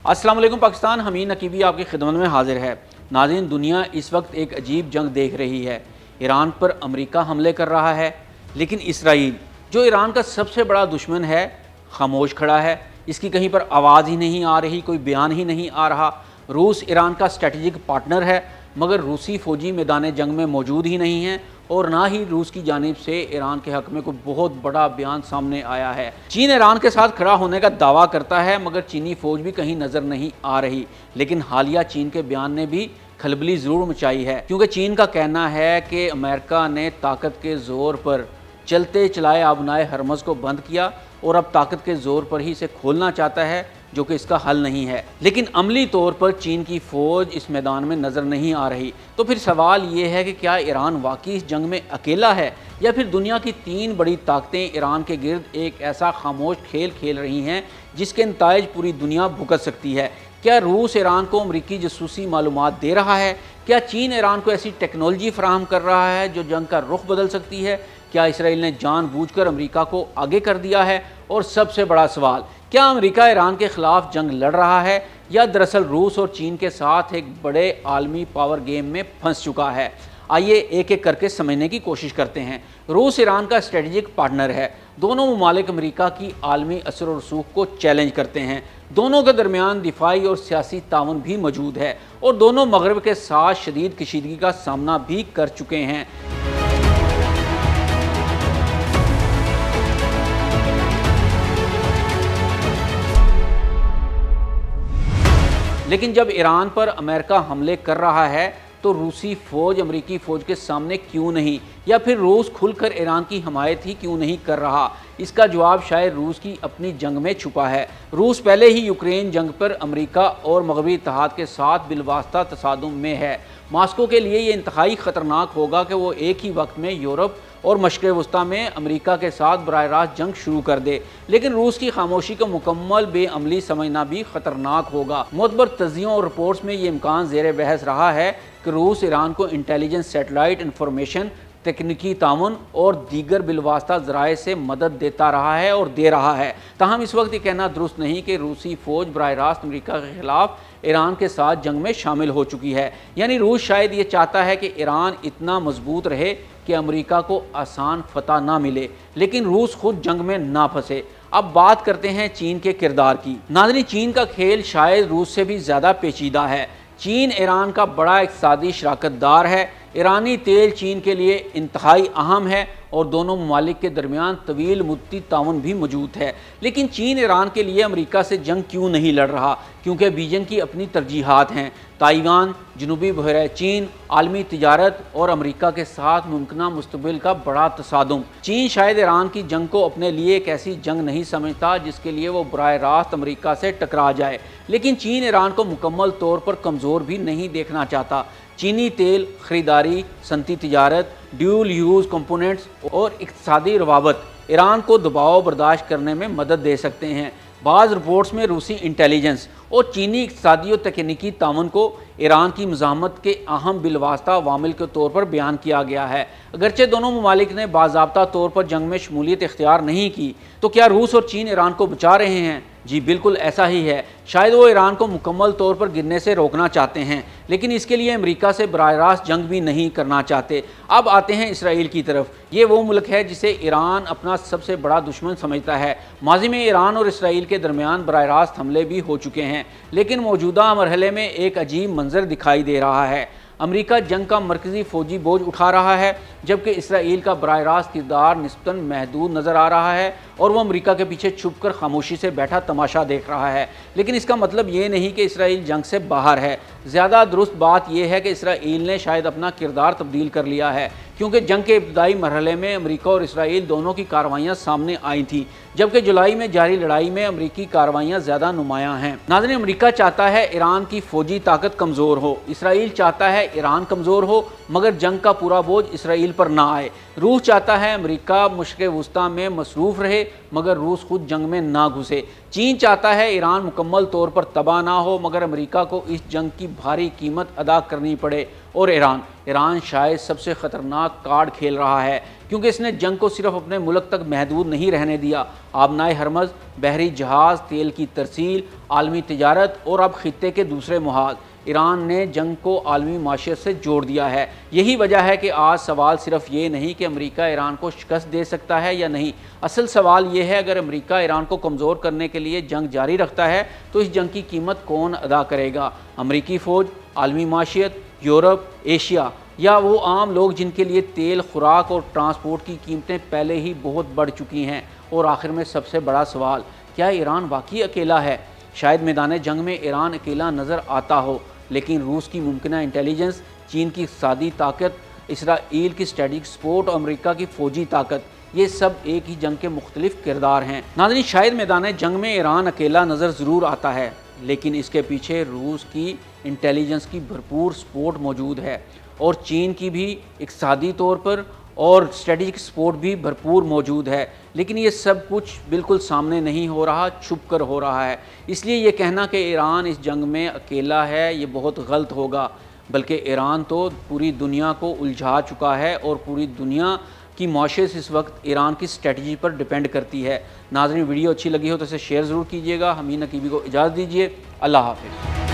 अस्सलाम वालेकुम पाकिस्तान। हमीद नकीबी आपकी खिदमत में हाजिर है। नाज़रीन, दुनिया इस वक्त एक अजीब जंग देख रही है। ईरान पर अमेरिका हमले कर रहा है, लेकिन इसराइल जो ईरान का सबसे बड़ा दुश्मन है खामोश खड़ा है। इसकी कहीं पर आवाज़ ही नहीं आ रही, कोई बयान ही नहीं आ रहा। रूस ईरान का स्ट्रेटजिक पार्टनर है, मगर रूसी फ़ौजी मैदान जंग में मौजूद ही नहीं हैं और ना ही रूस की जानिब से ईरान के हक़ में कोई बहुत बड़ा बयान सामने आया है। चीन ईरान के साथ खड़ा होने का दावा करता है, मगर चीनी फ़ौज भी कहीं नज़र नहीं आ रही। लेकिन हालिया चीन के बयान ने भी खलबली ज़रूर मचाई है, क्योंकि चीन का कहना है कि अमेरिका ने ताकत के ज़ोर पर चलते चलाए आबनाए हरमज़ को बंद किया और अब ताकत के ज़ोर पर ही इसे खोलना चाहता है, जो कि इसका हल नहीं है। लेकिन अमली तौर पर चीन की फ़ौज इस मैदान में नज़र नहीं आ रही। तो फिर सवाल ये है कि क्या ईरान वाकई इस जंग में अकेला है, या फिर दुनिया की तीन बड़ी ताकतें ईरान के गिर्द एक ऐसा खामोश खेल खेल रही हैं जिसके नताइज पूरी दुनिया भुगत सकती है। क्या रूस ईरान को अमरीकी जासूसी मालूमात दे रहा है? क्या चीन ईरान को ऐसी टेक्नोलॉजी फराहम कर रहा है जो जंग का रुख बदल सकती है? क्या इसराइल ने जानबूझकर अमेरिका को आगे कर दिया है? और सबसे बड़ा सवाल, क्या अमेरिका ईरान के ख़िलाफ़ जंग लड़ रहा है, या दरअसल रूस और चीन के साथ एक बड़े आलमी पावर गेम में फंस चुका है? आइए एक एक करके समझने की कोशिश करते हैं। रूस ईरान का स्ट्रेटजिक पार्टनर है। दोनों ममालिक अमेरिका की आलमी असर और रसूख को चैलेंज करते हैं। दोनों के दरमियान दिफाई और सियासी ताउन भी मौजूद है, और दोनों मगरब के साथ शदीद कशीदगी का सामना भी कर चुके हैं। लेकिन जब ईरान पर अमेरिका हमले कर रहा है तो रूसी फ़ौज अमरीकी फ़ौज के सामने क्यों नहीं, या फिर रूस खुलकर ईरान की हमायत ही क्यों नहीं कर रहा? इसका जवाब शायद रूस की अपनी जंग में छुपा है। रूस पहले ही यूक्रेन जंग पर अमेरिका और मगरबी इत्तेहाद के साथ बिलवास्ता तसादुम में है। मास्को के लिए ये इंतहाई ख़तरनाक होगा कि वो एक ही वक्त में यूरोप और मशरक़ वस्ता में अमेरिका के साथ बराह रास्त जंग शुरू कर दे। लेकिन रूस की खामोशी को मुकम्मल बेअमली समझना भी ख़तरनाक होगा। मोतबर तज्ज़ियों और रिपोर्ट्स में ये इम्कान ज़ेर बहस रहा है कि रूस ईरान को इंटेलिजेंस, सैटेलाइट इंफॉर्मेशन, तकनीकी ताउन और दीगर बिलवास्ता ज़राए से मदद देता रहा है और दे रहा है। ताहम इस वक्त ये कहना दुरुस्त नहीं कि रूसी फ़ौज बराह रास्त अमेरिका के ख़िलाफ़ ईरान के साथ जंग में शामिल हो चुकी है। यानी रूस शायद ये चाहता है कि ईरान इतना मजबूत रहे कि अमेरिका को आसान फतह ना मिले, लेकिन रूस खुद जंग में ना फंसे। अब बात करते हैं चीन के किरदार की। नाज़रीन, चीन का खेल शायद रूस से भी ज़्यादा पेचीदा है। चीन ईरान का बड़ा इक़्तिसादी शराकतदार है। ईरानी तेल चीन के लिए इंतहाई अहम है और दोनों ममालिक के दरमियान तवील मुद्दती ताउन भी मौजूद है। लेकिन चीन ईरान के लिए अमेरिका से जंग क्यों नहीं लड़ रहा? क्योंकि बीजिंग की अपनी तरजीहात हैं। ताइवान, जनूबी बहर चीन, आलमी तिजारत और अमेरिका के साथ मुमकिना मुस्तकबिल का बड़ा तसादुम। चीन शायद ईरान की जंग को अपने लिए एक ऐसी जंग नहीं समझता जिसके लिए वो बराह रास्त अमेरिका से टकरा जाए। लेकिन चीन ईरान को मुकम्मल तौर पर कमज़ोर भी नहीं देखना चाहता। चीनी तेल ख़रीदारी, सनती तिजारत, ड्यूल यूज़ कंपोनेंट्स और इक़्तिसादी रवाबत ईरान को दबाव बर्दाश्त करने में मदद दे सकते हैं। बाज़ रिपोर्ट्स में रूसी इंटेलिजेंस और चीनी इक़्तिसादी और तकनीकी ताउन को ईरान की मज़ाहमत के अहम बिलवास्ता वामिल के तौर पर बयान किया गया है। अगरचे दोनों ममालिक ने बाज़ाब्ता तौर पर जंग में शमूलियत इख्तियार नहीं की, तो क्या रूस और चीन ईरान को बचा रहे हैं? जी बिल्कुल ऐसा ही है। शायद वो ईरान को मुकम्मल तौर पर गिरने से रोकना चाहते हैं, लेकिन इसके लिए अमेरिका से बराह रास्त जंग भी नहीं करना चाहते। अब आते हैं इसराइल की तरफ। ये वो मुल्क है जिसे ईरान अपना सबसे बड़ा दुश्मन समझता है। माजी में ईरान और इसराइल के दरमियान बराह रास्त हमले भी हो चुके हैं, लेकिन मौजूदा मरहले में एक अजीब मंजर दिखाई दे रहा है। अमेरिका जंग का मरकज़ी फ़ौजी बोझ उठा रहा है, जबकि इसराइल का बराह रास्त किरदार निस्बतन महदूद नज़र आ रहा है और वह अमेरिका के पीछे छुपकर खामोशी से बैठा तमाशा देख रहा है। लेकिन इसका मतलब ये नहीं कि इसराइल जंग से बाहर है। ज़्यादा दुरुस्त बात यह है कि इसराइल ने शायद अपना किरदार तब्दील कर लिया है, क्योंकि जंग के इब्तदाई मरहले में अमेरिका और इसराइल दोनों की कार्रवाइयाँ सामने आई थी, जबकि जुलाई में जारी लड़ाई में अमेरिकी कार्रवाइयाँ ज़्यादा नुमायाँ हैं। नाज़रीन, अमेरिका चाहता है ईरान की फ़ौजी ताकत कमज़ोर हो, इसराइल चाहता है ईरान कमज़ोर हो मगर जंग का पूरा बोझ इसराइल पर ना आए। रूस चाहता है अमेरिका मशरिक़ वस्ता में मसरूफ़ रहे मगर रूस खुद जंग में ना घुसे। چین چاہتا ہے ایران مکمل طور پر تباہ نہ ہو، مگر امریکہ کو اس جنگ کی بھاری قیمت ادا کرنی پڑے۔ اور ایران شاید سب سے خطرناک کارڈ کھیل رہا ہے، کیونکہ اس نے جنگ کو صرف اپنے ملک تک محدود نہیں رہنے دیا۔ آبنائے ہرمز، بحری جہاز، تیل کی ترسیل، عالمی تجارت اور اب خطے کے دوسرے محاذ، ایران نے جنگ کو عالمی معیشت سے جوڑ دیا ہے۔ یہی وجہ ہے کہ آج سوال صرف یہ نہیں کہ امریکہ ایران کو شکست دے سکتا ہے یا نہیں، اصل سوال یہ ہے اگر امریکہ ایران کو کمزور کرنے کے لیے جنگ جاری رکھتا ہے تو اس جنگ کی قیمت کون ادا کرے گا؟ امریکی فوج، عالمی معیشت، یورپ، ایشیا، یا وہ عام لوگ جن کے لیے تیل، خوراک اور ٹرانسپورٹ کی قیمتیں پہلے ہی بہت بڑھ چکی ہیں؟ اور آخر میں سب سے بڑا سوال، کیا ایران واقعی اکیلا ہے؟ شاید میدان جنگ میں ایران اکیلا نظر آتا ہو، لیکن روس کی ممکنہ انٹیلیجنس، چین کی اقتصادی طاقت، اسرائیل کی اسٹریٹجک سپورٹ اور امریکہ کی فوجی طاقت، یہ سب ایک ہی جنگ کے مختلف کردار ہیں۔ ناظرین، شاید میدان جنگ میں ایران اکیلا نظر ضرور آتا ہے، لیکن اس کے پیچھے روس کی انٹیلیجنس کی بھرپور سپورٹ موجود ہے، اور چین کی بھی اقتصادی طور پر اور اسٹریٹجک سپورٹ بھی بھرپور موجود ہے۔ لیکن یہ سب کچھ بالکل سامنے نہیں ہو رہا، چھپ کر ہو رہا ہے۔ اس لیے یہ کہنا کہ ایران اس جنگ میں اکیلا ہے یہ بہت غلط ہوگا، بلکہ ایران تو پوری دنیا کو الجھا چکا ہے، اور پوری دنیا کی معیشت اس وقت ایران کی اسٹریٹجی پر ڈیپینڈ کرتی ہے۔ ناظرین، ویڈیو اچھی لگی ہو تو اسے شیئر ضرور کیجیے گا۔ امین نقیبی کو اجازت دیجیے، اللہ حافظ۔